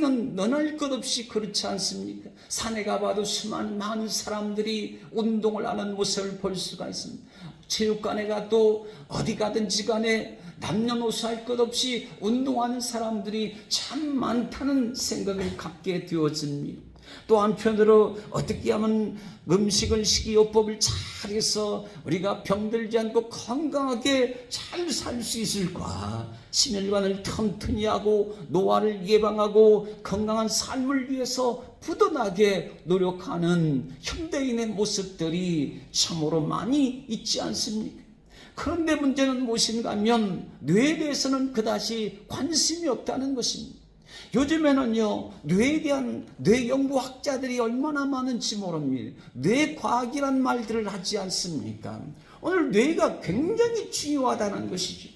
우리는 너날 것 없이 그렇지 않습니까? 산에 가봐도 수많은 많은 사람들이 운동을 하는 모습을 볼 수가 있습니다. 체육관에 가도 어디 가든지 간에 남녀노소 할 것 없이 운동하는 사람들이 참 많다는 생각을 갖게 되어집니다. 또 한편으로 어떻게 하면 음식을 식이요법을 잘해서 우리가 병들지 않고 건강하게 잘 살 수 있을까? 심혈관을 튼튼히 하고 노화를 예방하고 건강한 삶을 위해서 부단하게 노력하는 현대인의 모습들이 참으로 많이 있지 않습니까? 그런데 문제는 무엇인가 하면 뇌에 대해서는 그다지 관심이 없다는 것입니다. 요즘에는요, 뇌에 대한 뇌 연구학자들이 얼마나 많은지 모릅니다. 뇌과학이란 말들을 하지 않습니까? 오늘 뇌가 굉장히 중요하다는 것이죠.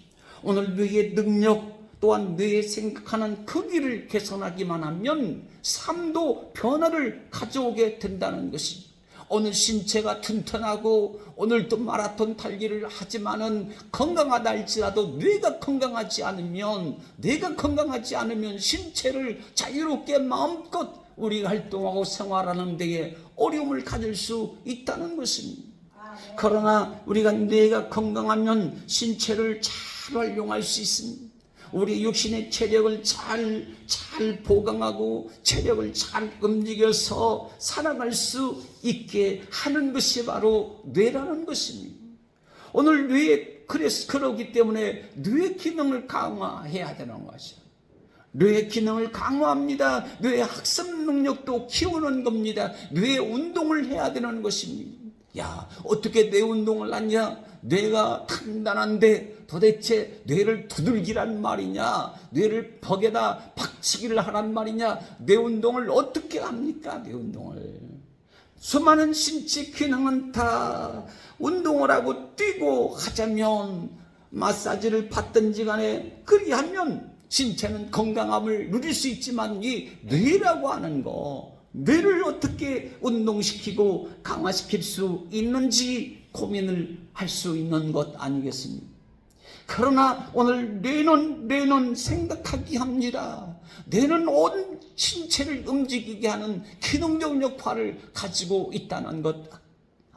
오늘 뇌의 능력 또한 뇌의 생각하는 크기를 개선하기만 하면 삶도 변화를 가져오게 된다는 것이죠. 오늘 신체가 튼튼하고 오늘도 마라톤 달리기를 하지만은 건강하다 할지라도 뇌가 건강하지 않으면 신체를 자유롭게 마음껏 우리가 활동하고 생활하는 데에 어려움을 가질 수 있다는 것입니다. 그러나 우리가 뇌가 건강하면 신체를 잘 활용할 수 있습니다. 우리 육신의 체력을 잘 보강하고 체력을 잘 움직여서 살아갈 수 있게 하는 것이 바로 뇌라는 것입니다. 오늘 그러기 때문에 뇌 기능을 강화해야 되는 것이죠. 뇌의 기능을 강화합니다. 뇌의 학습 능력도 키우는 겁니다. 뇌 운동을 해야 되는 것입니다. 야, 어떻게 뇌 운동을 하냐? 뇌가 단단한데 도대체 뇌를 두들기란 말이냐? 뇌를 벽에다 박치기를 하란 말이냐? 뇌 운동을 어떻게 합니까? 뇌 운동을. 수많은 신체 기능은 다 운동을 하고 뛰고 하자면 마사지를 받든지 간에 그리하면 신체는 건강함을 누릴 수 있지만 이 뇌라고 하는 거, 뇌를 어떻게 운동시키고 강화시킬 수 있는지 고민을 할 수 있는 것 아니겠습니까? 그러나 오늘 뇌는 생각하게 합니다. 뇌는 온 신체를 움직이게 하는 기능적 역할을 가지고 있다는 것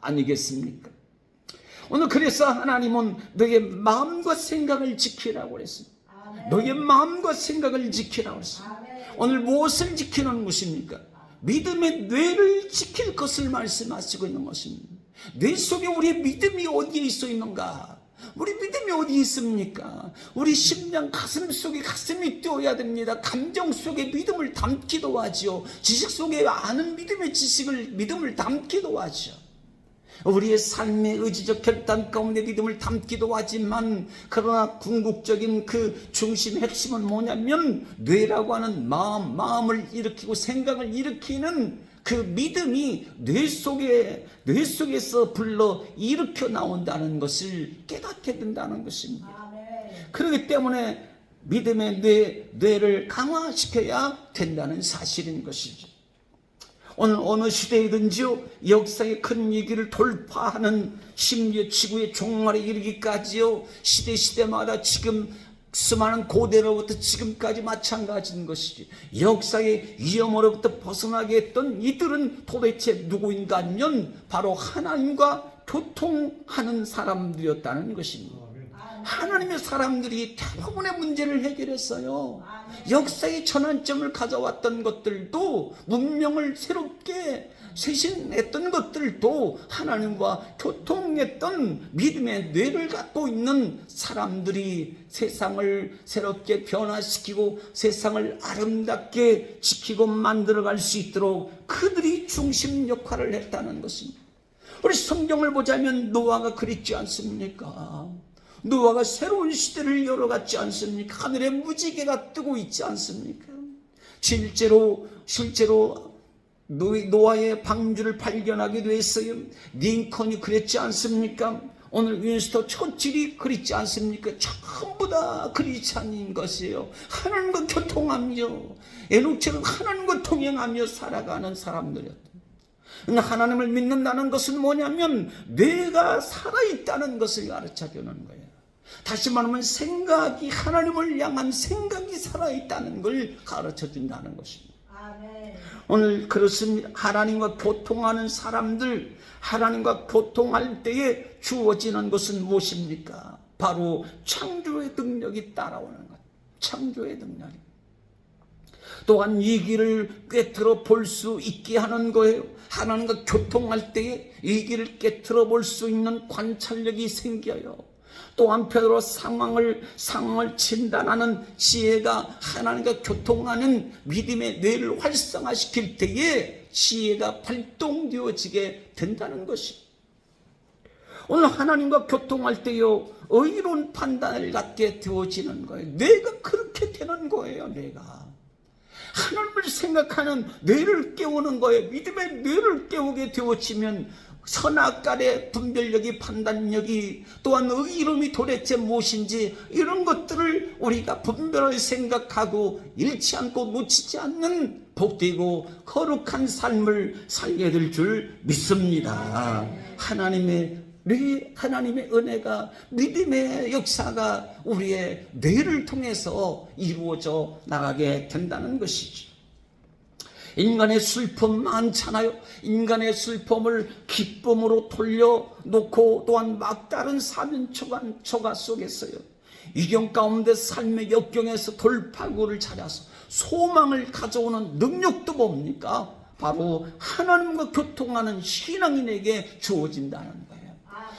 아니겠습니까? 오늘 그래서 하나님은 너의 마음과 생각을 지키라고 그랬습니다. 너의 마음과 생각을 지키라고 했습니다. 오늘 무엇을 지키는 것입니까? 믿음의 뇌를 지킬 것을 말씀하시고 있는 것입니다. 뇌 속에 우리의 믿음이 어디에 있어 있는가? 우리 믿음이 어디에 있습니까? 우리 심장 가슴 속에 가슴이 뛰어야 됩니다. 감정 속에 믿음을 담기도 하죠. 지식 속에 아는 믿음을 담기도 하죠. 우리의 삶의 의지적 결단 가운데 믿음을 담기도 하지만 그러나 궁극적인 그 중심 핵심은 뭐냐면 뇌라고 하는 마음을 일으키고 생각을 일으키는 그 믿음이 뇌 속에서 불러 일으켜 나온다는 것을 깨닫게 된다는 것입니다. 그렇기 때문에 믿음의 뇌를 강화시켜야 된다는 사실인 것이죠. 오늘 어느 시대이든지요, 역사의 큰 위기를 돌파하는 심지어 지구의 종말에 이르기까지요, 시대마다 지금 수많은 고대로부터 지금까지 마찬가지인 것이지. 역사의 위험으로부터 벗어나게 했던 이들은 도대체 누구인가 하면 바로 하나님과 교통하는 사람들이었다는 것입니다. 하나님의 사람들이 대부분의 문제를 해결했어요. 역사의 전환점을 가져왔던 것들도, 문명을 새롭게 쇄신했던 것들도 하나님과 교통했던 믿음의 뇌를 갖고 있는 사람들이 세상을 새롭게 변화시키고 세상을 아름답게 지키고 만들어갈 수 있도록 그들이 중심 역할을 했다는 것입니다. 우리 성경을 보자면 노아가 그랬지 않습니까? 노아가 새로운 시대를 열어갔지 않습니까? 하늘에 무지개가 뜨고 있지 않습니까? 실제로 노아의 방주를 발견하기도 했어요. 링컨이 그랬지 않습니까? 오늘 윈스턴 처칠이 그랬지 않습니까? 전부 다 크리스찬인 것이에요. 하나님과 교통하며 에녹처럼 하나님과 동행하며 살아가는 사람들이었다. 하나님을 믿는다는 것은 뭐냐면 뇌가 살아있다는 것을 가르쳐주는 거예요. 다시 말하면 생각이, 하나님을 향한 생각이 살아있다는 걸 가르쳐 준다는 것입니다. 오늘 그렇습니다. 하나님과 교통하는 사람들, 하나님과 교통할 때에 주어지는 것은 무엇입니까? 바로 창조의 능력이 따라오는 것. 창조의 능력이. 또한 이 길을 꿰뚫어 볼 수 있게 하는 거예요. 하나님과 교통할 때에 이 길을 꿰뚫어 볼 수 있는 관찰력이 생겨요. 또 한편으로 상황을 진단하는 지혜가, 하나님과 교통하는 믿음의 뇌를 활성화시킬 때에 지혜가 발동되어지게 된다는 것이. 오늘 하나님과 교통할 때요, 의로운 판단을 갖게 되어지는 거예요. 뇌가 그렇게 되는 거예요. 뇌가 하나님을 생각하는 뇌를 깨우는 거예요. 믿음의 뇌를 깨우게 되어지면 선악간의 분별력이, 판단력이, 또한 의로움이 도대체 무엇인지, 이런 것들을 우리가 분별을 생각하고 잃지 않고 놓치지 않는 복되고 거룩한 삶을 살게 될 줄 믿습니다. 하나님의 은혜가, 믿음의 역사가 우리의 뇌를 통해서 이루어져 나가게 된다는 것이죠. 인간의 슬픔 많잖아요. 인간의 슬픔을 기쁨으로 돌려놓고, 또한 막다른 사면초가 속에서요, 이경 가운데 삶의 역경에서 돌파구를 찾아서 소망을 가져오는 능력도 뭡니까? 바로 하나님과 교통하는 신앙인에게 주어진다는 거예요.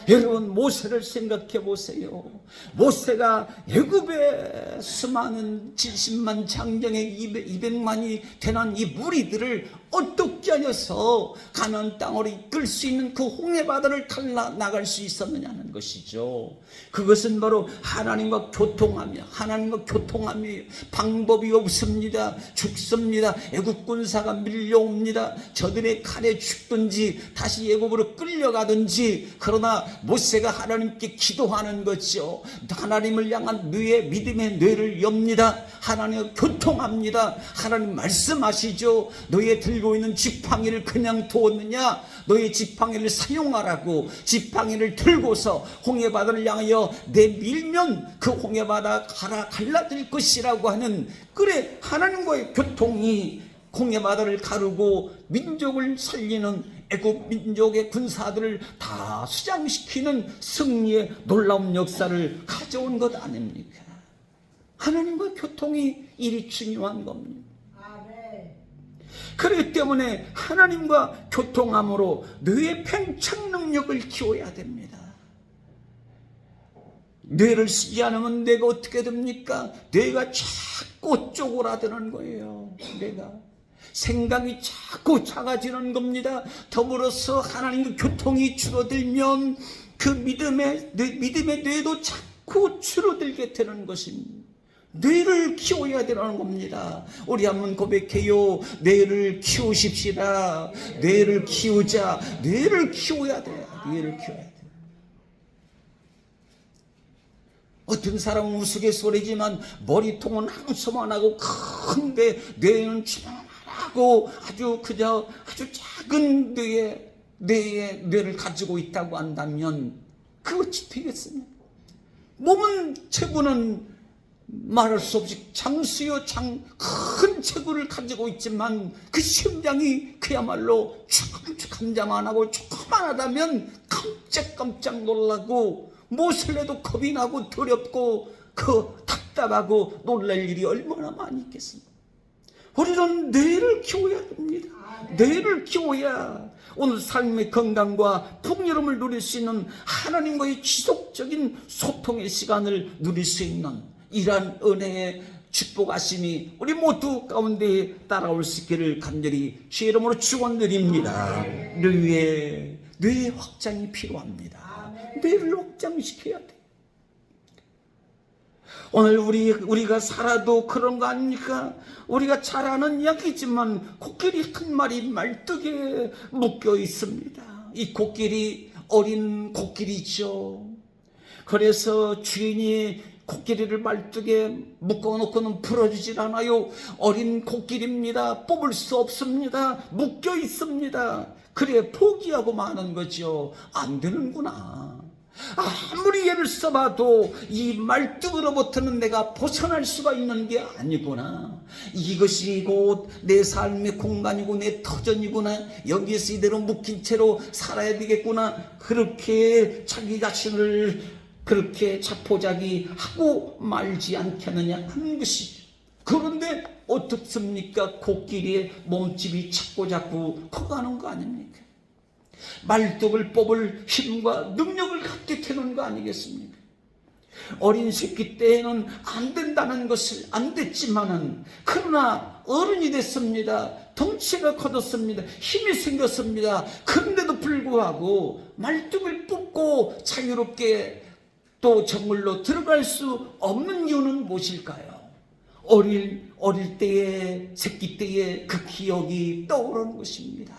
여러분, 모세를 생각해 보세요. 모세가 애굽의 수많은 70만 장정의 200만이 되는 이 무리들을 어떻게 하여서 가나안 땅으로 이끌 수 있는 그 홍해 바다를 갈라 나갈 수 있었느냐는 것이죠. 그것은 바로 하나님과 교통하며, 하나님과 교통하며, 방법이 없습니다. 죽습니다. 애굽 군사가 밀려옵니다. 저들의 칼에 죽든지 다시 애굽으로 끌려가든지. 그러나 모세가 하나님께 기도하는 거죠. 하나님을 향한 믿음의 뇌를 엽니다. 하나님과 교통합니다. 하나님 말씀하시죠. 너의 들고 있는 지팡이를 그냥 두었느냐? 너의 지팡이를 사용하라고. 지팡이를 들고서 홍해바다를 향하여 내밀면 그 홍해바다 갈라질 것이라고 하는, 그래, 하나님과의 교통이 홍해바다를 가르고 민족을 살리는, 애굽 민족의 군사들을 다 수장시키는 승리의 놀라운 역사를 가져온 것 아닙니까? 하나님과 교통이 이리 중요한 겁니다. 그렇기 때문에 하나님과 교통함으로 뇌의 팽창 능력을 키워야 됩니다. 뇌를 쓰지 않으면 뇌가 어떻게 됩니까? 뇌가 자꾸 쪼그라드는 거예요. 뇌가 생각이 자꾸 작아지는 겁니다. 더불어서 하나님과 교통이 줄어들면 그 믿음의 뇌도 자꾸 줄어들게 되는 것입니다. 뇌를 키워야 되는 겁니다. 우리 한번 고백해요. 뇌를 키우십시다. 뇌를 키우자. 뇌를 키워야 돼요. 뇌를 키워야 돼요. 어떤 사람은 우스갯소리지만 머리통은 항소만하고 큰데 뇌는 주먹하고 아주 작은 뇌를 가지고 있다고 한다면 그것이 되겠습니까? 몸은 체구는 말할 수 없이 장수요 큰 체구를 가지고 있지만 그 심장이 그야말로 축함잠 안 하고 조그만하다면 깜짝 놀라고, 무엇을 해도 겁이 나고 두렵고 답답하고 놀랄 일이 얼마나 많이 있겠습니까? 우리는 뇌를 키워야 됩니다. 뇌를 키워야 오늘 삶의 건강과 풍요로움을 누릴 수 있는, 하나님과의 지속적인 소통의 시간을 누릴 수 있는 이러한 은혜의 축복하심이 우리 모두 가운데 따라올 수 있기를 간절히 주의 이름으로 축원드립니다. 뇌의 확장이 필요합니다. 뇌를 확장시켜야 돼. 오늘 우리가 살아도 그런 거 아닙니까? 우리가 잘 아는 이야기지만 코끼리 한 마리 말뚝에 묶여 있습니다. 이 코끼리 어린 코끼리죠. 그래서 주인이 코끼리를 말뚝에 묶어놓고는 풀어주질 않아요. 어린 코끼리입니다. 뽑을 수 없습니다. 묶여 있습니다. 그래 포기하고 마는 거죠. 안 되는구나. 아무리 애를 써봐도 이 말뚝으로부터는 내가 벗어날 수가 있는 게 아니구나. 이것이 곧 내 삶의 공간이고 내 터전이구나. 여기에서 이대로 묶인 채로 살아야 되겠구나. 그렇게 자기 자신을 그렇게 자포자기하고 말지 않겠느냐 하는 것이죠. 그런데 어떻습니까? 코끼리의 몸집이 자꾸 커가는 거 아닙니까? 말뚝을 뽑을 힘과 능력을 갖게 되는 거 아니겠습니까? 어린 새끼 때에는 안 된다는 것을 안 됐지만은, 그러나 어른이 됐습니다. 덩치가 커졌습니다. 힘이 생겼습니다. 그런데도 불구하고 말뚝을 뽑고 자유롭게 또 정글로 들어갈 수 없는 이유는 무엇일까요? 어릴 때의, 새끼 때의 그 기억이 떠오르는 것입니다.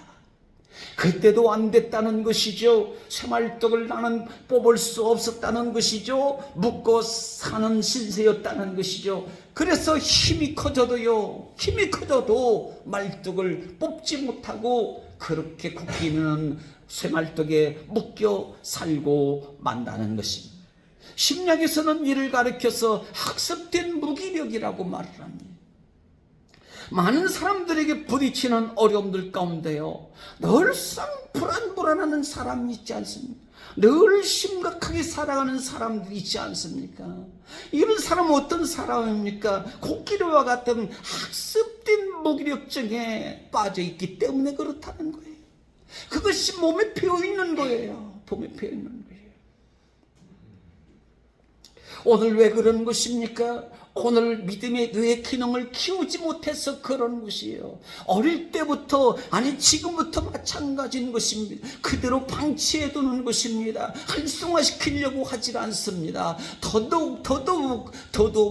그때도 안 됐다는 것이죠. 쇠말뚝을 나는 뽑을 수 없었다는 것이죠. 묶고 사는 신세였다는 것이죠. 그래서 힘이 커져도 말뚝을 뽑지 못하고 그렇게 코끼리는 쇠말뚝에 묶여 살고 만다는 것입니다. 심리학에서는 이를 가리켜서 학습된 무기력이라고 말을 합니다. 많은 사람들에게 부딪히는 어려움들 가운데요, 늘상 불안하는 사람이 있지 않습니까? 늘 심각하게 살아가는 사람들이 있지 않습니까? 이런 사람은 어떤 사람입니까? 코끼리와 같은 학습된 무기력증에 빠져있기 때문에 그렇다는 거예요. 그것이 몸에 배어있는 거예요. 몸에 배어있는 거예요. 오늘 왜 그런 것입니까? 오늘 믿음의 뇌의 기능을 키우지 못해서 그런 것이에요. 어릴 때부터, 아니 지금부터 마찬가지인 것입니다. 그대로 방치해 두는 것입니다. 활성화시키려고 하질 않습니다. 더더욱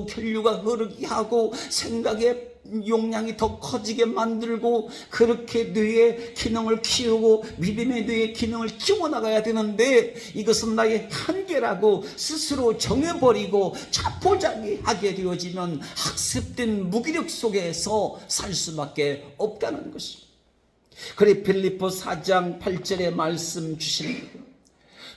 혈류가 흐르게 하고 생각의 용량이 더 커지게 만들고, 그렇게 뇌의 기능을 키우고 믿음의 뇌의 기능을 키워나가야 되는데, 이것은 나의 한계라고 스스로 정해버리고 자포자기하게 되어지면 학습된 무기력 속에서 살 수밖에 없다는 것입니다. 그래 빌립보 4장 8절에 말씀 주십니다.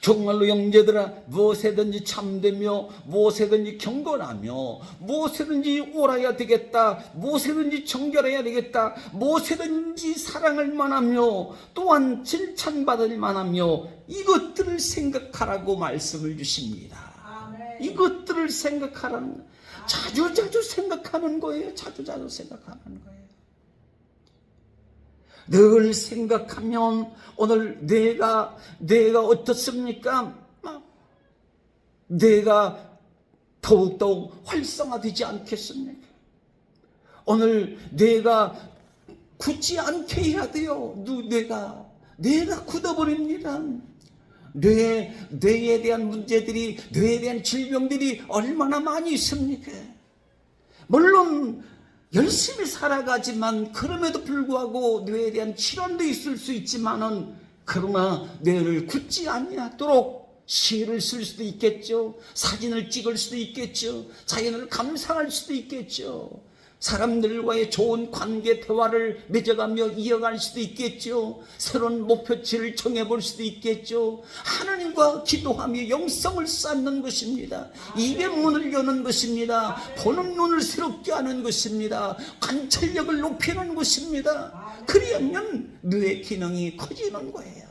정말로 형제들아, 무엇에든지 참되며 무엇에든지 경건하며 무엇에든지 옳아야 되겠다, 무엇에든지 정결해야 되겠다, 무엇에든지 사랑할 만하며 또한 칭찬받을 만하며 이것들을 생각하라고 말씀을 주십니다. 아멘. 이것들을 생각하라는, 자주 생각하는 거예요. 자주 생각하는 거예요. 늘 생각하면 오늘 내가 어떻습니까? 내가 더욱더욱 활성화되지 않겠습니까? 오늘 내가 굳지 않게 해야 돼요. 뇌가 굳어버립니다. 뇌에 대한 문제들이, 뇌에 대한 질병들이 얼마나 많이 있습니까? 물론 열심히 살아가지만 그럼에도 불구하고 뇌에 대한 질환도 있을 수 있지만은, 그러나 뇌를 굳지 아니하도록 시를 쓸 수도 있겠죠. 사진을 찍을 수도 있겠죠. 자연을 감상할 수도 있겠죠. 사람들과의 좋은 관계, 대화를 맺어가며 이어갈 수도 있겠죠. 새로운 목표치를 정해볼 수도 있겠죠. 하나님과 기도하며 영성을 쌓는 것입니다. 입의 문을 여는 것입니다. 보는 눈을 새롭게 하는 것입니다. 관찰력을 높이는 것입니다. 그러면 뇌의 기능이 커지는 거예요.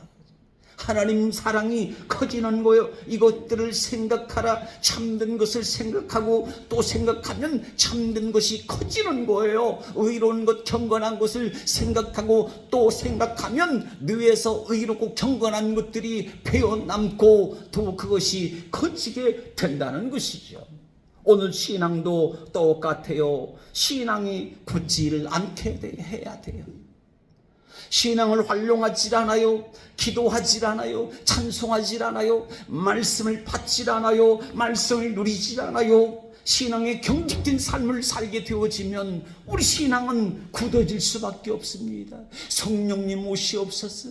하나님 사랑이 커지는 거예요. 이것들을 생각하라. 참된 것을 생각하고 또 생각하면 참된 것이 커지는 거예요. 의로운 것, 경건한 것을 생각하고 또 생각하면 뇌에서 의롭고 경건한 것들이 배어남고 또 그것이 커지게 된다는 것이죠. 오늘 신앙도 똑같아요. 신앙이 굳지를 않게 해야 돼요. 신앙을 활용하지 않아요. 기도하지 않아요. 찬송하지 않아요. 말씀을 받지 않아요. 말씀을 누리지 않아요. 신앙의 경직된 삶을 살게 되어지면 우리 신앙은 굳어질 수밖에 없습니다. 성령님 오시옵소서.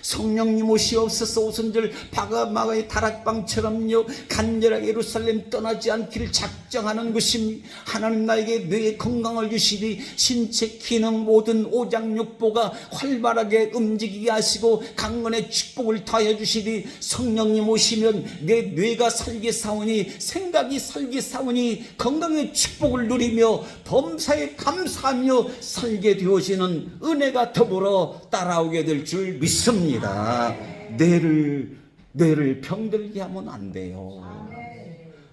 성령님 오시옵소서. 오순절 바가마가의 다락방처럼요 간절하게 예루살렘 떠나지 않기를 작정하는 것입니다. 하나님 나에게 뇌의 건강을 주시니 신체 기능 모든 오장육부가 활발하게 움직이게 하시고 강건의 축복을 더해 주시니 성령님 오시면 내 뇌가 살게 사오니 생각이 살게 사오니 건강의 축복을 누리며 범사에 감사하며 살게 되어지는 은혜가 더불어 따라오게 될 줄 믿습니다. 뇌를 병들게 하면 안 돼요.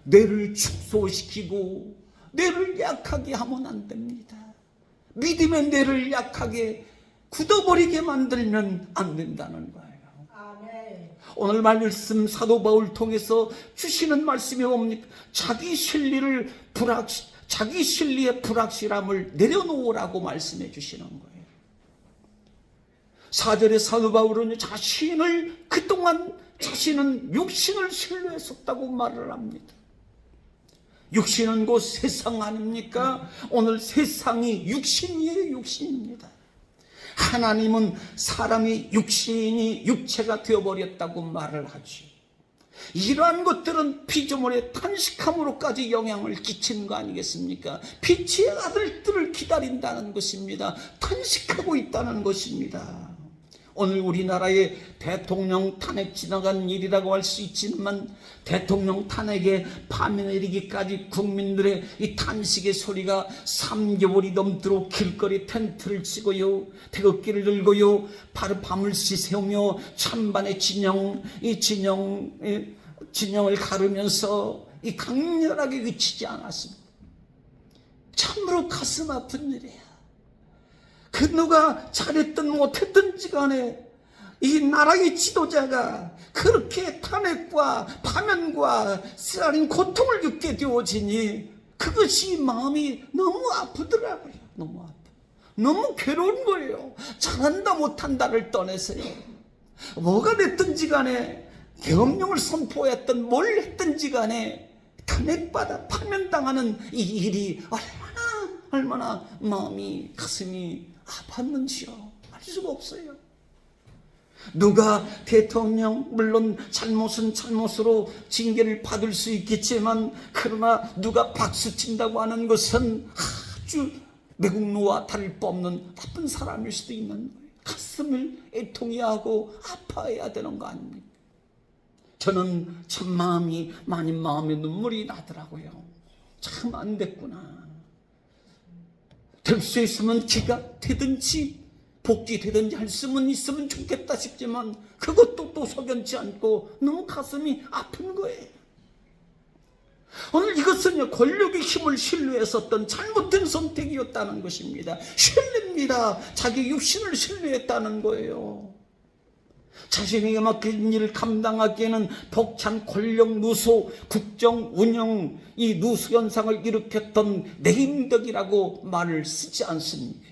뇌를 축소시키고 뇌를 약하게 하면 안 됩니다. 믿음의 뇌를 약하게 굳어버리게 만들면 안 된다는 거예요. 오늘 말씀 사도 바울 통해서 주시는 말씀이 뭡니까? 자기 진리의 불확실함을 내려놓으라고 말씀해 주시는 거예요. 4절에 사도 바울은 그동안 자신은 육신을 신뢰했었다고 말을 합니다. 육신은 곧 세상 아닙니까? 오늘 세상이 육신이에요. 육신입니다. 하나님은 사람이 육신이 육체가 되어버렸다고 말을 하지. 이러한 것들은 피조물의 탄식함으로까지 영향을 끼치는 거 아니겠습니까? 빛의 아들들을 기다린다는 것입니다. 탄식하고 있다는 것입니다. 오늘 우리나라의 대통령 탄핵 지나간 일이라고 할 수 있지만 대통령 탄핵에 파면에 이르기까지 국민들의 이 탄식의 소리가 3개월이 넘도록 길거리 텐트를 치고요, 태극기를 들고요, 밤을 새세우며 찬반의 진영을 가르면서 이 강렬하게 외치지 않았습니다. 참으로 가슴 아픈 일이에요. 그 누가 잘했든 못했든지 간에 이 나라의 지도자가 그렇게 탄핵과 파면과 쓰라린 고통을 겪게 되어지니 그것이 마음이 너무 아프더라고요. 너무 괴로운 거예요. 잘한다 못한다를 떠나서요. 뭐가 됐든지 간에 계엄령을 선포했든 뭘 했든지 간에 탄핵받아 파면당하는 이 일이 얼마나 마음이 가슴이 아팠는지요. 알 수가 없어요. 누가 대통령 물론 잘못은 잘못으로 징계를 받을 수 있겠지만 그러나 누가 박수친다고 하는 것은 아주 매국노와 다를 바 없는 나쁜 사람일 수도 있는 거예요. 가슴을 애통해야 하고 아파해야 되는 거 아닙니까? 저는 참 마음에 눈물이 나더라고요. 참 안 됐구나. 될 수 있으면 기가 되든지 복귀되든지 할 수는 있으면 좋겠다 싶지만 그것도 또 석연치 않고 너무 가슴이 아픈 거예요. 오늘 이것은요, 권력의 힘을 신뢰했었던 잘못된 선택이었다는 것입니다. 신뢰입니다. 자기 육신을 신뢰했다는 거예요. 자신에게 맡긴 일을 감당하기에는 벅찬 권력 누수, 국정 운영, 이 누수 현상을 일으켰던 내임덕이라고 말을 쓰지 않습니까?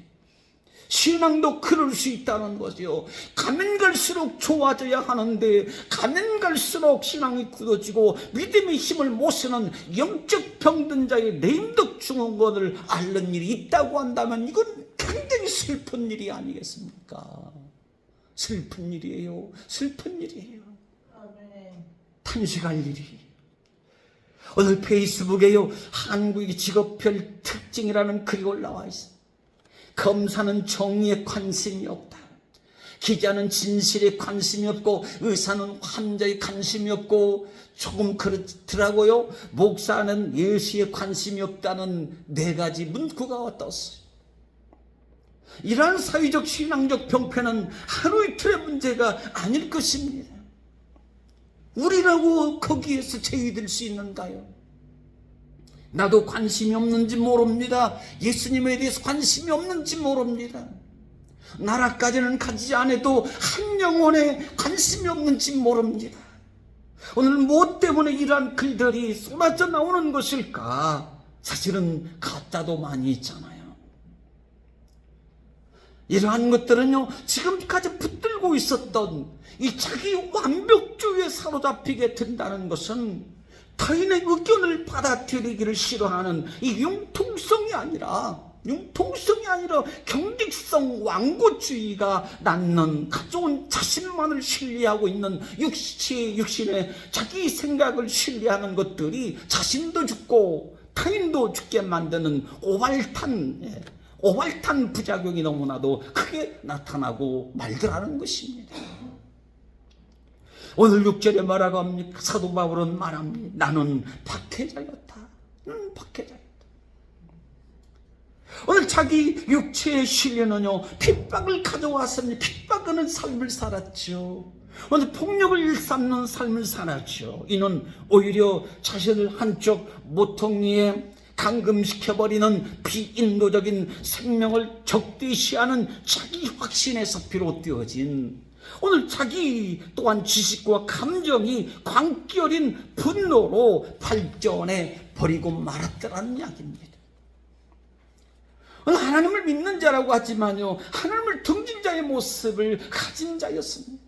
신앙도 그럴 수 있다는 거죠. 가면 갈수록 좋아져야 하는데 가면 갈수록 신앙이 굳어지고 믿음의 힘을 못 쓰는 영적 병든 자의 내임덕 증후군을 앓는 일이 있다고 한다면 이건 굉장히 슬픈 일이 아니겠습니까? 슬픈 일이에요. 탄식할 일이. 오늘 페이스북에요, 한국의 직업별 특징이라는 글이 올라와 있어요. 검사는 정의에 관심이 없다. 기자는 진실에 관심이 없고 의사는 환자에 관심이 없고 조금 그렇더라고요. 목사는 예수에 관심이 없다는 4가지 문구가 떴어요. 이러한 사회적 신앙적 병폐는 하루 이틀의 문제가 아닐 것입니다. 우리라고 거기에서 제외될 수 있는가요? 나도 관심이 없는지 모릅니다. 예수님에 대해서 관심이 없는지 모릅니다. 나라까지는 가지 않아도 한 영혼에 관심이 없는지 모릅니다. 오늘 무엇 때문에 이러한 글들이 쏟아져 나오는 것일까? 사실은 가짜도 많이 있잖아요. 이러한 것들은요, 지금까지 붙들고 있었던 이 자기 완벽주의에 사로잡히게 된다는 것은 타인의 의견을 받아들이기를 싫어하는 이 융통성이 아니라 융통성이 아니라 경직성, 완고주의가 낳는 가져온 자신만을 신뢰하고 있는 육신의 자기 생각을 신뢰하는 것들이 자신도 죽고 타인도 죽게 만드는 오발탄 부작용이 너무나도 크게 나타나고 말더라는 것입니다. 오늘 6절에 뭐라고 합니까? 사도 바울은 말합니다. 나는 박해자였다. 나는 박해자였다. 오늘 자기 육체에 실려는요, 핍박을 가져왔습니다. 핍박하는 삶을 살았죠. 오늘 폭력을 일삼는 삶을 살았죠. 이는 오히려 자신을 한쪽 모퉁이에 감금시켜버리는 비인도적인 생명을 적대시하는 자기 확신에서 비롯되어진, 오늘 자기 또한 지식과 감정이 광기 어린 분노로 발전해 버리고 말았더라는 이야기입니다. 오늘 하나님을 믿는 자라고 하지만요, 하나님을 등진 자의 모습을 가진 자였습니다.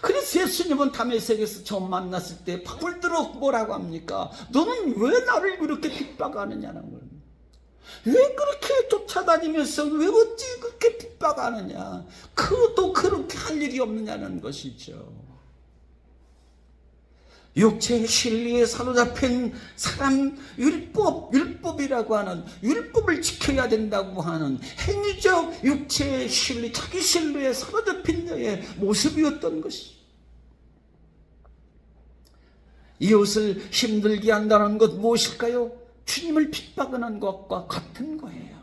그래서 예수님은 다메섹에서 처음 만났을 때 바울들어 뭐라고 합니까? 너는 왜 나를 그렇게 핍박하느냐는 거예요. 왜 그렇게 쫓아다니면서 왜 어찌 그렇게 핍박하느냐? 그것도 그렇게 할 일이 없느냐는 것이죠. 육체의 신리에 사로잡힌 사람, 율법이라고 하는, 율법을 지켜야 된다고 하는 행위적 육체의 신리, 자기 신리에 사로잡힌 자의 모습이었던 것이죠. 이웃을 힘들게 한다는 것 무엇일까요? 주님을 핍박하는 것과 같은 거예요.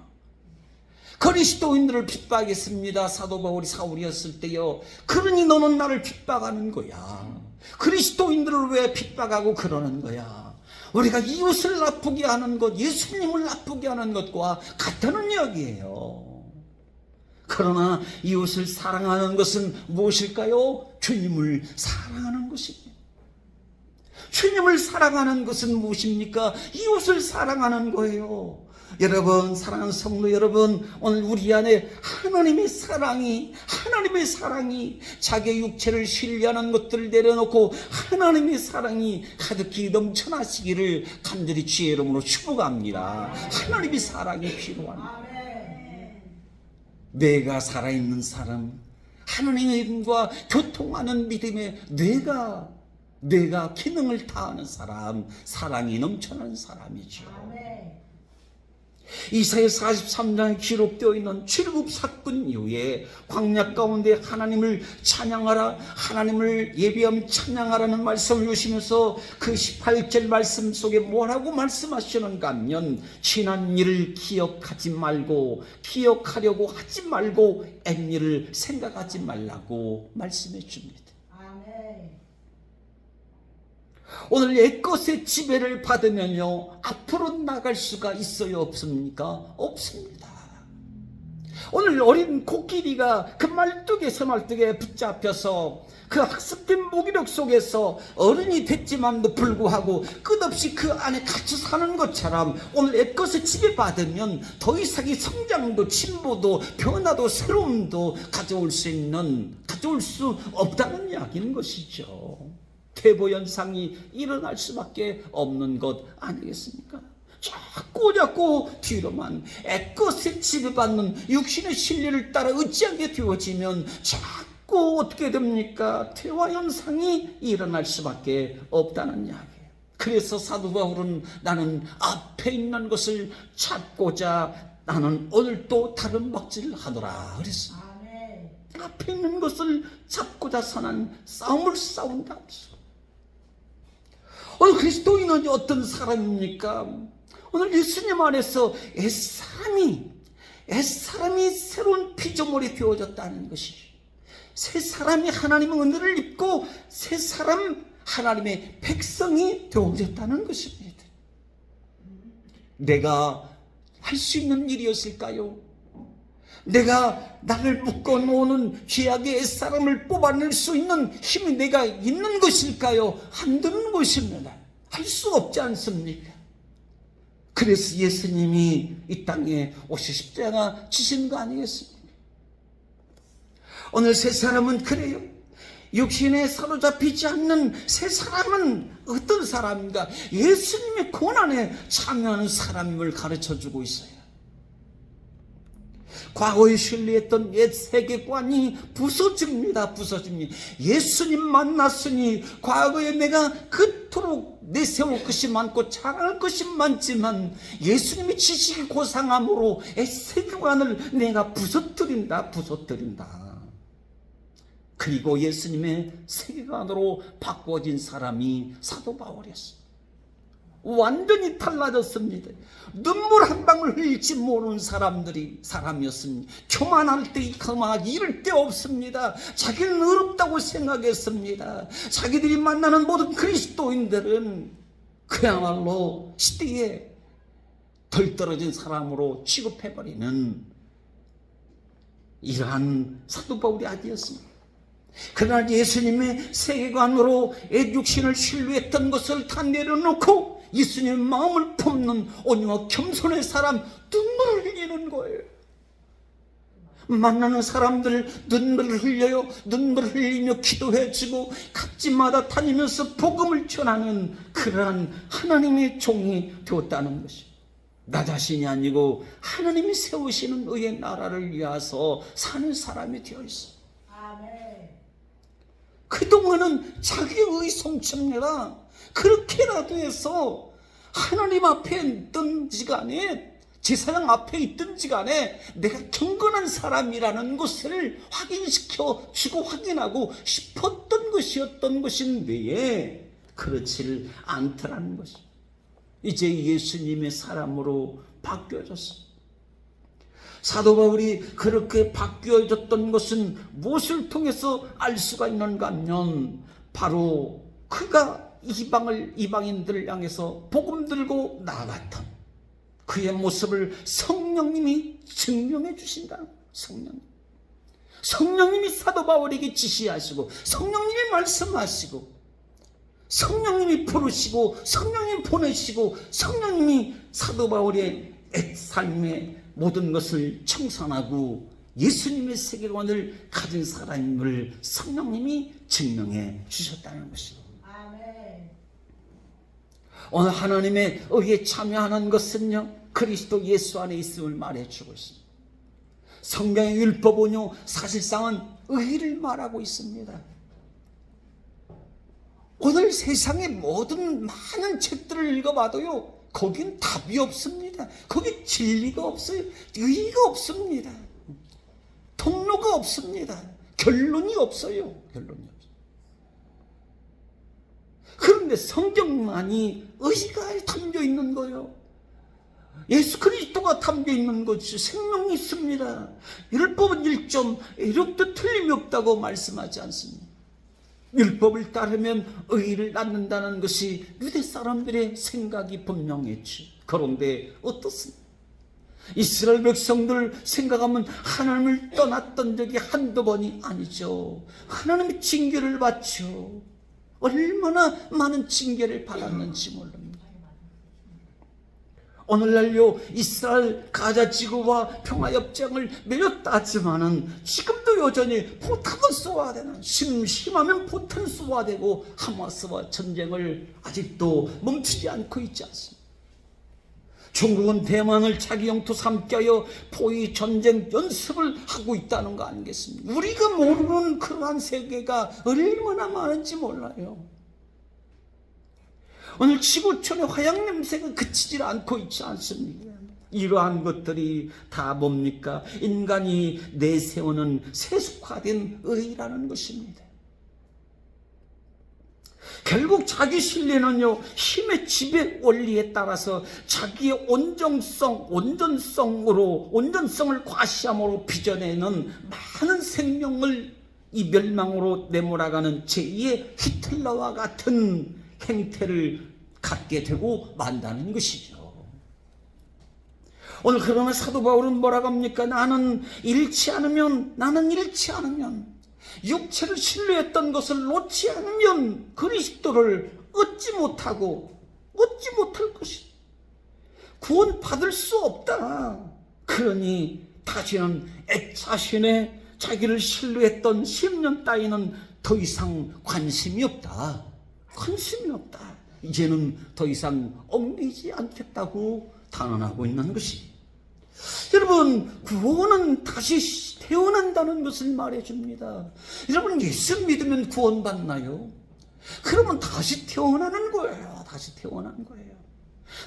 그리스도인들을 핍박했습니다. 사도 바울이 사울이었을 때요. 그러니 너는 나를 핍박하는 거야. 그리스도인들을 왜 핍박하고 그러는 거야? 우리가 이웃을 나쁘게 하는 것, 예수님을 나쁘게 하는 것과 같다는 이야기예요. 그러나 이웃을 사랑하는 것은 무엇일까요? 주님을 사랑하는 것입니다. 주님을 사랑하는 것은 무엇입니까? 이웃을 사랑하는 거예요. 여러분, 사랑하는 성도 여러분, 오늘 우리 안에 하나님의 사랑이 자기의 육체를 신뢰하는 것들을 내려놓고 하나님의 사랑이 가득히 넘쳐나시기를 간절히 주의 이름으로 축복합니다. 하나님의 사랑이 필요합니다. 뇌가 살아있는 사람, 하나님과 교통하는 믿음의 뇌가 기능을 다하는 사람, 사랑이 넘쳐나는 사람이죠. 이사야 43장에 기록되어 있는 출애굽 사건 이후에 광야 가운데 하나님을 찬양하라, 하나님을 예비하며 찬양하라는 말씀을 주시면서 그 18절 말씀 속에 뭐라고 말씀하시는가 하면, 지난 일을 기억하려고 하지 말고 옛일을 생각하지 말라고 말씀해 줍니다. 오늘 옛것의 지배를 받으면요, 앞으로 나갈 수가 있어요, 없습니까? 없습니다. 오늘 어린 코끼리가 그 새말뚝에 붙잡혀서 그 학습된 무기력 속에서 어른이 됐지만도 불구하고 끝없이 그 안에 갇혀 사는 것처럼, 오늘 옛것에 지배받으면 더 이상의 성장도 진보도 변화도 새로움도 가져올 수 없다는 이야기인 것이죠. 퇴보현상이 일어날 수밖에 없는 것 아니겠습니까? 자꾸 뒤로만 옛것에 지배받는 육신의 신뢰를 따라 의지하게 되어지면 자꾸 어떻게 됩니까? 퇴화현상이 일어날 수밖에 없다는 이야기예요. 그래서 사도 바울은 나는 앞에 있는 것을 찾고자 나는 오늘도 다른 박질을 하더라 그랬습니다. 앞에 있는 것을 찾고자 선한 싸움을 싸운다. 오늘 그리스도인은 어떤 사람입니까? 오늘 예수님 안에서 옛사람이 새로운 피조물이 되어졌다는 것이죠. 새 사람이 하나님의 은혜를 입고 새 사람 하나님의 백성이 되어졌다는 것입니다. 내가 할 수 있는 일이었을까요? 내가 나를 묶어놓는 죄악의 옛사람을 뽑아낼 수 있는 힘이 내가 있는 것일까요? 안 되는 것입니다. 할 수 없지 않습니까? 그래서 예수님이 이 땅에 오셔 십자가 지신 거 아니겠습니까? 오늘 새 사람은 그래요. 육신에 사로잡히지 않는 새 사람은 어떤 사람인가? 예수님의 고난에 참여하는 사람임을 가르쳐주고 있어요. 과거에 신뢰했던 옛 세계관이 부서집니다. 부서집니다. 예수님 만났으니 과거에 내가 그토록 내세울 것이 많고 잘할 것이 많지만 예수님의 지식이 고상함으로 옛 세계관을 내가 부서뜨린다. 그리고 예수님의 세계관으로 바꿔진 사람이 사도 바울이었습니다. 완전히 달라졌습니다. 눈물 한 방울 흘리지 모르는 사람이었습니다. 교만할 때 그만하기 이럴 데 없습니다. 자기는 어렵다고 생각했습니다. 자기들이 만나는 모든 그리스도인들은 그야말로 시대에 덜 떨어진 사람으로 취급해버리는 이러한 사도 바울이 아니었습니다. 그러나 예수님의 세계관으로 애육신을 신뢰했던 것을 다 내려놓고 예수님의 마음을 품는 온유와 겸손의 사람, 눈물을 흘리는 거예요. 만나는 사람들 눈물을 흘려요. 눈물을 흘리며 기도해주고 각지마다 다니면서 복음을 전하는 그러한 하나님의 종이 되었다는 것이죠. 나 자신이 아니고 하나님이 세우시는 의의 나라를 위해서 사는 사람이 되어 있어요. 그동안은 자기의 성취입니다. 그렇게라도 해서 하나님 앞에 있든지 간에 제사장 앞에 있든지 간에 내가 경건한 사람이라는 것을 확인시켜 주고 확인하고 싶었던 것이었던 것인데 그렇지를 않더라는 것이 이제 예수님의 사람으로 바뀌어졌습니다. 사도 바울이 그렇게 바뀌어졌던 것은 무엇을 통해서 알 수가 있는가 하면 바로 그가 이방인들을 향해서 복음 들고 나아갔던 그의 모습을 성령님이 증명해 주신다. 성령님이 사도 바울에게 지시하시고 성령님이 말씀하시고 성령님이 부르시고 성령님이 보내시고 성령님이 사도 바울의 삶의 모든 것을 청산하고 예수님의 세계관을 가진 사람임을 성령님이 증명해 주셨다는 것입니다. 오늘 하나님의 의에 참여하는 것은요 그리스도 예수 안에 있음을 말해주고 있습니다. 성경의 율법은요 사실상은 의를 말하고 있습니다. 오늘 세상의 모든 많은 책들을 읽어봐도요 거긴 답이 없습니다. 거기 진리가 없어요. 의의가 없습니다. 통로가 없습니다. 결론이 없어요. 그런데 성경만이 의의가 담겨 있는 거예요. 예수 그리스도가 담겨 있는 것이 생명이 있습니다. 율법은 1점 1도 틀림이 없다고 말씀하지 않습니다. 율법을 따르면 의의를 낳는다는 것이 유대 사람들의 생각이 분명했지. 그런데 어떻습니까? 이스라엘 백성들 생각하면 하나님을 떠났던 적이 한두 번이 아니죠. 하나님의 징계를 받죠. 얼마나 많은 징계를 받았는지 모릅니다. 오늘날요 이스라엘 가자 지구와 평화협정을 맺었다 하지만은 지금도 여전히 포탄은 쏘아야 되는 심하면 포탄 쏘아야 되고 하마스와 전쟁을 아직도 멈추지 않고 있지 않습니다. 중국은 대만을 자기 영토 삼켜여 포위 전쟁 연습을 하고 있다는 거 아니겠습니까? 우리가 모르는 그러한 세계가 얼마나 많은지 몰라요. 오늘 지구촌의 화약 냄새가 그치질 않고 있지 않습니까? 이러한 것들이 다 뭡니까? 인간이 내세우는 세속화된 의라는 것입니다. 결국 자기 신뢰는요 힘의 지배 원리에 따라서 자기의 온전성을 과시함으로 빚어내는 많은 생명을 이 멸망으로 내몰아가는 제2의 히틀러와 같은 행태를 갖게 되고 만다는 것이죠. 오늘 그러면 사도 바울은 뭐라고 합니까? 나는 잃지 않으면 육체를 신뢰했던 것을 놓지 않으면 그리스도를 얻지 못할 것이 구원받을 수 없다. 그러니 다시는 자신의 자기를 신뢰했던 10년 따위는 더 이상 관심이 없다. 이제는 더 이상 얽매이지 않겠다고 단언하고 있는 것이 여러분, 구원은 다시 태어난다는 것을 말해줍니다. 여러분, 예수 믿으면 구원받나요? 그러면 다시 태어나는 거예요. 다시 태어난 거예요.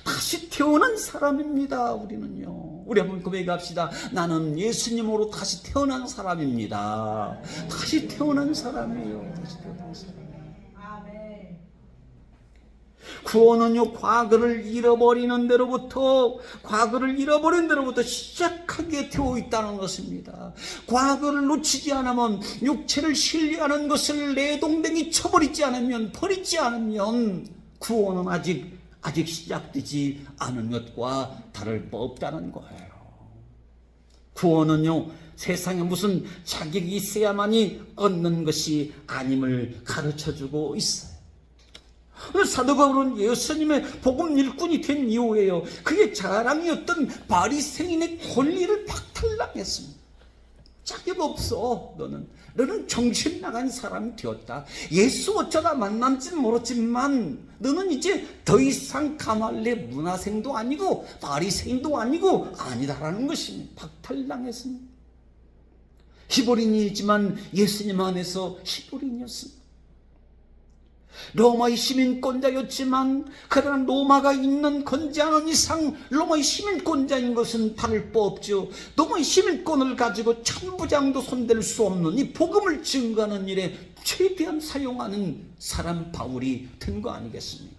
다시 태어난 사람입니다. 우리는요. 우리 한번 고백합시다. 나는 예수님으로 다시 태어난 사람입니다. 다시 태어난 사람이에요. 다시 태어난 사람. 구원은요, 과거를 잃어버린 데로부터 시작하게 되어 있다는 것입니다. 과거를 놓치지 않으면, 육체를 신뢰하는 것을 내동댕이 쳐버리지 않으면, 버리지 않으면 구원은 아직 시작되지 않은 것과 다를 바 없다는 거예요. 구원은요, 세상에 무슨 자격이 있어야만이 얻는 것이 아님을 가르쳐주고 있어요. 사도 바울은 예수님의 복음 일꾼이 된 이후에요, 그의 자랑이었던 바리새인의 권리를 박탈당했습니다. 자격 없어. 너는 정신 나간 사람이 되었다. 예수 어쩌다 만난지는 모르지만 너는 이제 더 이상 가말레 문화생도 아니고 바리새인도 아니고 아니다라는 것입니다. 박탈당했습니다. 히브리인이지만 예수님 안에서 히브리인이었습니다. 로마의 시민권자였지만 그러나 로마가 있는 건재하는 이상 로마의 시민권자인 것은 다를 바 없죠. 로마의 시민권을 가지고 천부장도 손댈 수 없는 이 복음을 증거하는 일에 최대한 사용하는 사람 바울이 된 거 아니겠습니까?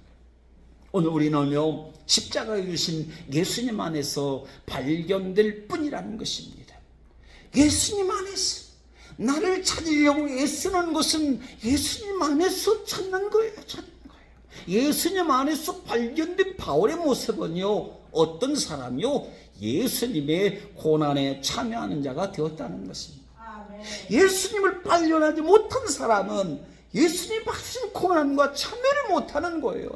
오늘 우리는요, 십자가에 주신 예수님 안에서 발견될 뿐이라는 것입니다. 예수님 안에서 나를 찾으려고 애쓰는 것은 예수님 안에서 찾는 거예요. 예수님 안에서 발견된 바울의 모습은요, 어떤 사람이요? 예수님의 고난에 참여하는 자가 되었다는 것입니다. 예수님을 발견하지 못한 사람은 예수님 받으신 고난과 참여를 못하는 거예요.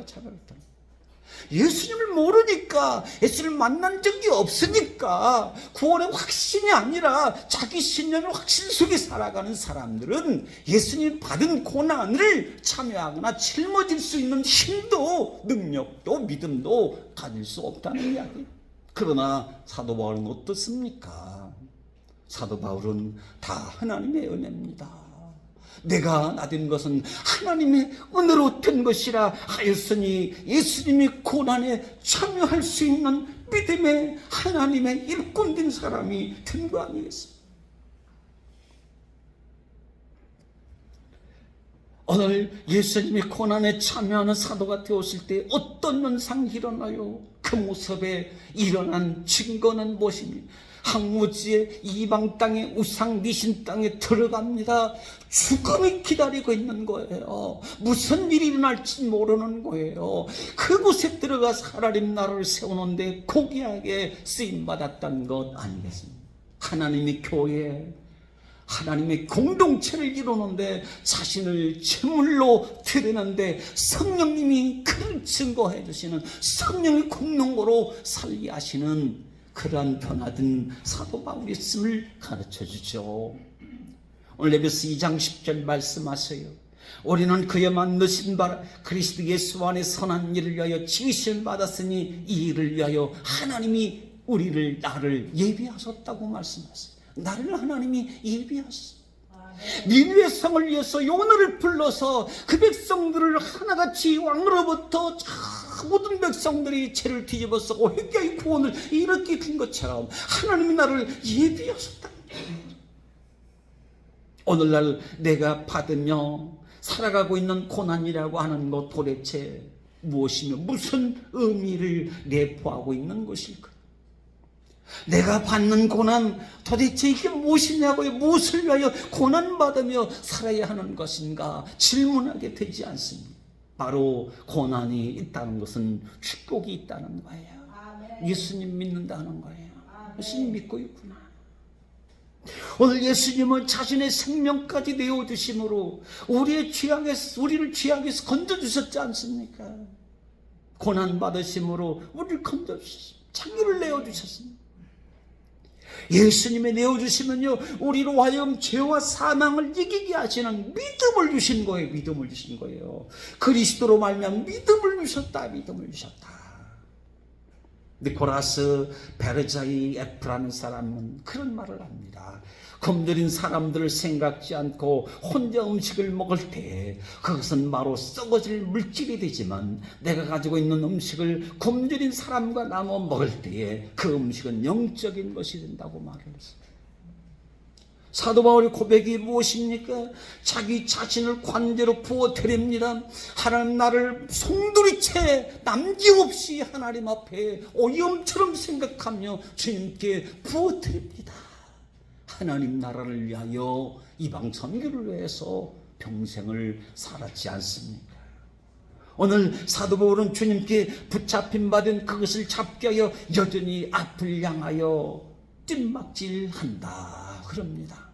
예수님을 모르니까, 예수님을 만난 적이 없으니까 구원의 확신이 아니라 자기 신념의 확신 속에 살아가는 사람들은 예수님 받은 고난을 참여하거나 짊어질 수 있는 힘도 능력도 믿음도 가질 수 없다는 이야기예요. 그러나 사도 바울은 어떻습니까? 사도 바울은 다 하나님의 은혜입니다. 내가 나된 것은 하나님의 은혜로 된 것이라 하였으니 예수님이 고난에 참여할 수 있는 믿음의 하나님의 일꾼된 사람이 된 거 아니겠습니까? 오늘 예수님이 고난에 참여하는 사도가 되었을 때 어떤 현상이 일어나요? 그 모습에 일어난 증거는 무엇입니까? 항우지의 이방 땅에 우상 미신 땅에 들어갑니다. 죽음이 기다리고 있는 거예요. 무슨 일이 일어날지 모르는 거예요. 그곳에 들어가서 하나님 나라를 세우는데 고귀하게 쓰임받았다는 것 아니겠습니까? 하나님의 교회, 하나님의 공동체를 이루는데 자신을 제물로 드리는데 성령님이 그를 증거해 주시는, 성령의 공동으로 살게 하시는 그러한 변화된 사도 바울이 있음을 가르쳐주죠. 오늘 에베소 2장 10절 말씀하세요. 우리는 그의 만드신 바 그리스도 예수 안에 선한 일을 위하여 지으심을 받았으니 이 일을 위하여 하나님이 나를 예비하셨다고 말씀하세요. 나를 하나님이 예비하셨어요. 니느웨 성을 위해서 요나를 불러서 그 백성들을 하나같이 왕으로부터 모든 백성들이 죄를 뒤집어 쓰고 회개의 구원을 이렇게 된 것처럼 하나님이 나를 예비하셨다. 오늘날 내가 받으며 살아가고 있는 고난이라고 하는 것 도대체 무엇이며 무슨 의미를 내포하고 있는 것일까? 내가 받는 고난 도대체 이게 무엇이냐고요? 무엇을 위하여 고난받으며 살아야 하는 것인가 질문하게 되지 않습니다. 바로 고난이 있다는 것은 축복이 있다는 거예요. 아멘. 예수님 믿는다는 거예요. 아멘. 예수님 믿고 있구나. 오늘 예수님은 자신의 생명까지 내어주심으로 우리를 죄악에서 건져주셨지 않습니까? 고난받으심으로 우리를 건져주셨습니다. 자기를 내어주셨습니다. 예수님의 내어주시면요, 우리로 하여금 죄와 사망을 이기게 하시는 믿음을 주신 거예요. 믿음을 주신 거예요. 그리스도로 말미암아 믿음을 주셨다. 니콜라스 베르자이 F라는 사람은 그런 말을 합니다. 굶주린 사람들을 생각지 않고 혼자 음식을 먹을 때 그것은 바로 썩어질 물질이 되지만 내가 가지고 있는 음식을 굶주린 사람과 나눠 먹을 때에 그 음식은 영적인 것이 된다고 말을 했어요. 사도 바울의 고백이 무엇입니까? 자기 자신을 관대로 부어드립니다. 하나님 나를 송두리째 남김없이 하나님 앞에 오염처럼 생각하며 주님께 부어드립니다. 하나님 나라를 위하여 이방 선교를 위해서 평생을 살았지 않습니까? 오늘 사도 바울은 주님께 붙잡힌 바 된 그것을 잡게 하여 여전히 앞을 향하여 뜀박질한다 그럽니다.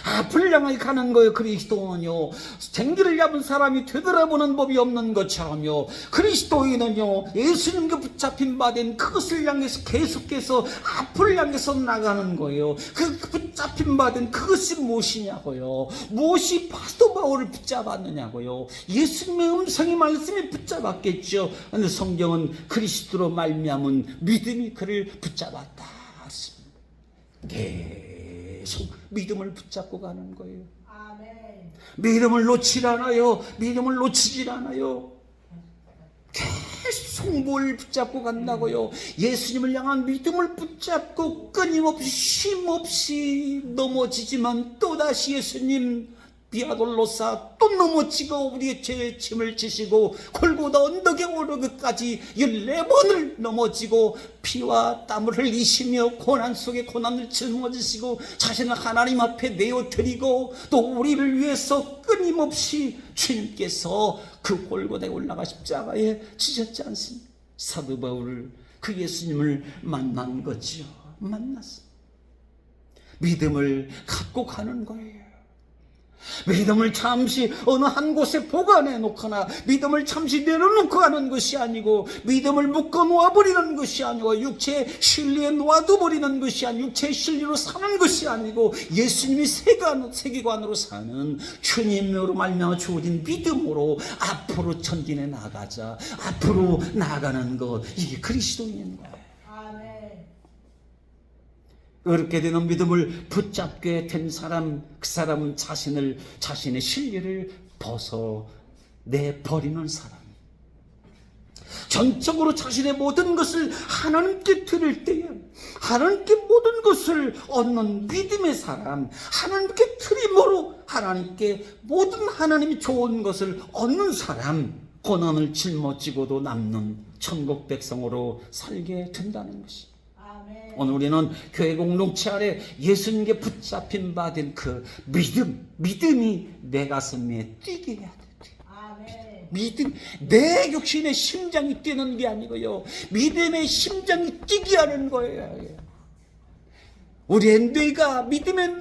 앞을 향하여 가는 거예요. 그리스도는요, 쟁기를 잡은 사람이 되돌아보는 법이 없는 것처럼요, 그리스도인은요, 예수님께 붙잡힌 바 된 그것을 향해서 계속해서 앞을 향해서 나가는 거예요. 그 붙잡힌 바 된 그것이 무엇이냐고요? 무엇이 사도 바울을 붙잡았느냐고요? 예수님의 음성이 말씀이 붙잡았겠죠. 그런데 성경은 그리스도로 말미암은 믿음이 그를 붙잡았다. 계속 믿음을 붙잡고 가는 거예요. 아멘. 믿음을 놓질 않아요. 믿음을 놓치질 않아요. 계속 뭘 붙잡고 간다고요? 예수님을 향한 믿음을 붙잡고 끊임없이 쉼없이 넘어지지만 또다시 예수님 비아돌로사 또 넘어지고 우리의 죄의 짐을 지시고 골고다 언덕에 오르기까지 14번을 넘어지고 피와 땀을 흘리시며 고난 속에 고난을 짊어지시고 자신을 하나님 앞에 내어드리고 또 우리를 위해서 끊임없이 주님께서 그 골고다에 올라가 십자가에 지셨지 않습니까? 사도 바울을 그 예수님을 만난 거죠. 만났어. 믿음을 갖고 가는 거예요. 믿음을 잠시 어느 한 곳에 보관해 놓거나 믿음을 잠시 내려놓고 가는 것이 아니고 믿음을 묶어 놓아버리는 것이 아니고 육체의 신리에 놓아둬버리는 것이 아니고 육체의 신리로 사는 것이 아니고 예수님이 세계관으로 사는 주님으로 말미암아 주어진 믿음으로 앞으로 전진해 나가자. 앞으로 나아가는 것, 이게 그리스도인인 거예요. 그렇게 되는 믿음을 붙잡게 된 사람, 그 사람은 자신의 신리를 벗어내버리는 사람. 전적으로 자신의 모든 것을 하나님께 드릴 때에 하나님께 모든 것을 얻는 믿음의 사람, 하나님께 드림으로 하나님께 모든 하나님이 좋은 것을 얻는 사람, 고난을 짊어지고도 남는 천국 백성으로 살게 된다는 것입니다. 오늘 우리는 교회 공동체 아래 예수님께 붙잡힌 바 된 그 믿음이 내 가슴에 뛰게 해야 돼. 믿음, 내 육신의 심장이 뛰는 게 아니고요, 믿음의 심장이 뛰게 하는 거예요. 우리의 뇌가, 믿음의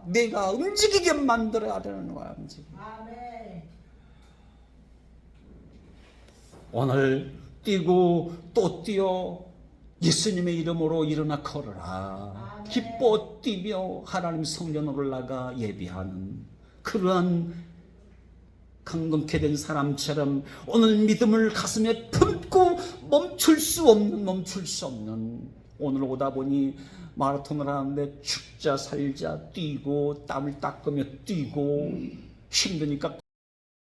뇌가 움직이게 만들어야 되는 거야. 오늘 뛰고 또 뛰어 예수님의 이름으로 일어나 걸어라. 기뻐 뛰며 하나님 성전 올라가 예배하는 그러한 강건케 된 사람처럼 오늘 믿음을 가슴에 품고 멈출 수 없는 오늘 오다 보니 마라톤을 하는데 죽자 살자 뛰고 땀을 닦으며 뛰고 힘드니까